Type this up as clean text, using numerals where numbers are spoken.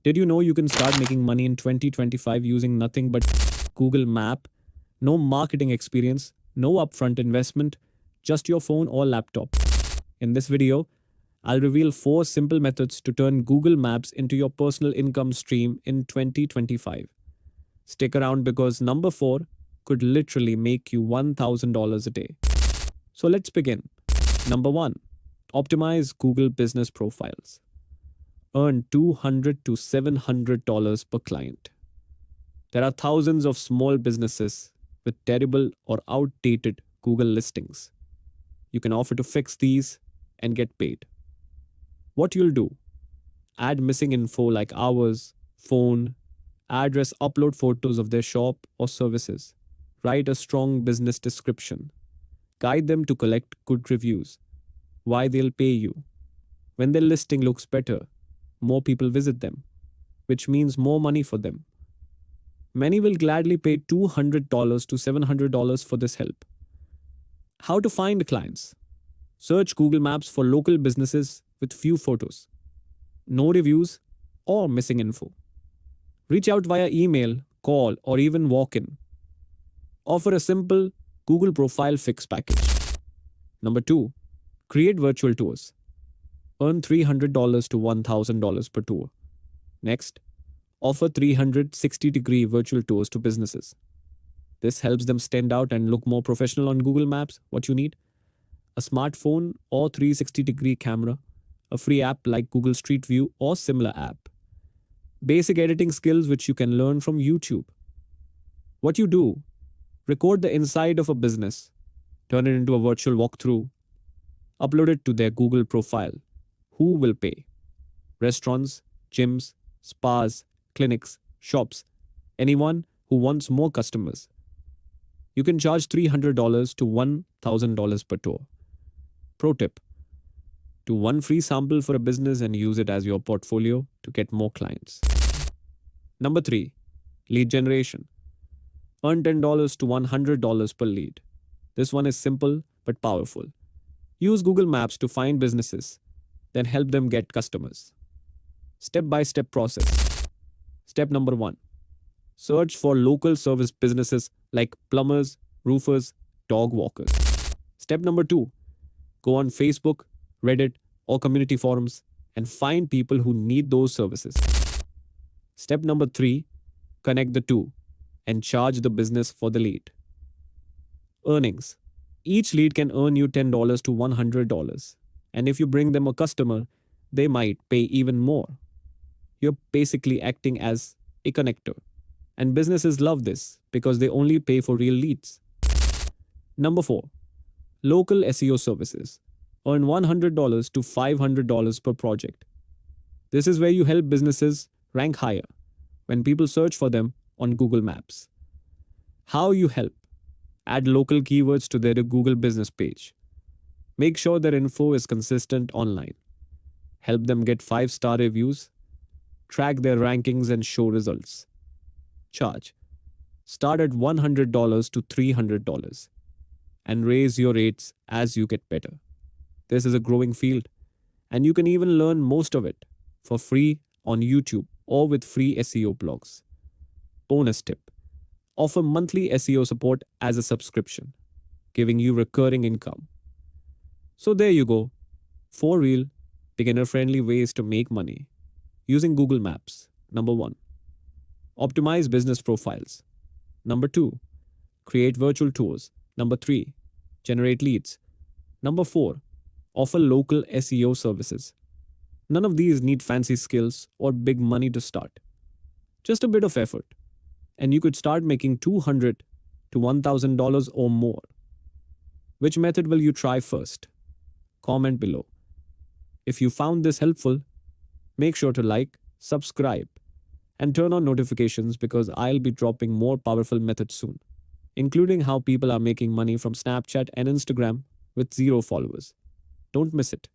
Did you know you can start making money in 2025 using nothing but Google Map? No marketing experience, no upfront investment, just your phone or laptop. In this video, I'll reveal 4 simple methods to turn Google Maps into your personal income stream in 2025. Stick around because number 4 could literally make you $1,000 a day. So let's begin. Number 1. Optimize Google business profiles. Earn $200 to $700 per client. There are thousands of small businesses with terrible or outdated Google listings. You can offer to fix these and get paid. What you'll do? Add missing info like hours, phone, address, upload photos of their shop or services. Write a strong business description. Guide them to collect good reviews. Why they'll pay you. When their listing looks better, more people visit them, which means more money for them. Many will gladly pay $200 to $700 for this help. How to find clients? Search Google Maps for local businesses with few photos, no reviews, or missing info. Reach out via email, call, or even walk in. Offer a simple Google profile fix package. Number 2. Create virtual tours. Earn $300 to $1,000 per tour. Next, offer 360-degree virtual tours to businesses. This helps them stand out and look more professional on Google Maps. What you need? A smartphone or 360-degree camera, a free app like Google Street View or similar app. Basic editing skills which you can learn from YouTube. What you do? Record the inside of a business, turn it into a virtual walkthrough, upload it to their Google profile. Who will pay? Restaurants, gyms, spas, clinics, shops, anyone who wants more customers. You can charge $300 to $1,000 per tour. Pro tip: do one free sample for a business and use it as your portfolio to get more clients. Number 3. Lead generation. Earn $10 to $100 per lead. This one is simple but powerful. Use Google Maps to find businesses, then help them get customers. Step-by-step process. Step number 1. Search for local service businesses like plumbers, roofers, dog walkers. Step number 2. Go on Facebook, Reddit, or community forums and find people who need those services. Step number 3. Connect the two and charge the business for the lead. Earnings. Each lead can earn you $10 to $100. And if you bring them a customer, they might pay even more. You're basically acting as a connector. And businesses love this because they only pay for real leads. Number 4. Local SEO services. Earn $100 to $500 per project. This is where you help businesses rank higher when people search for them on Google Maps. How you help? Add local keywords to their Google business page. Make sure their info is consistent online. Help them get 5-star reviews. Track their rankings and show results. Charge. Start at $100 to $300 and raise your rates as you get better. This is a growing field and you can even learn most of it for free on YouTube or with free SEO blogs. Bonus tip. Offer monthly SEO support as a subscription, giving you recurring income. So there you go. 4 real, beginner-friendly ways to make money using Google Maps. Number 1. Optimize business profiles. Number 2. Create virtual tours. Number 3. Generate leads. Number 4. Offer local SEO services. None of these need fancy skills or big money to start. Just a bit of effort, and you could start making $200 to $1,000 or more. Which method will you try first? Comment below. If you found this helpful, make sure to like, subscribe, and turn on notifications because I'll be dropping more powerful methods soon, including how people are making money from Snapchat and Instagram with 0 followers. Don't miss it.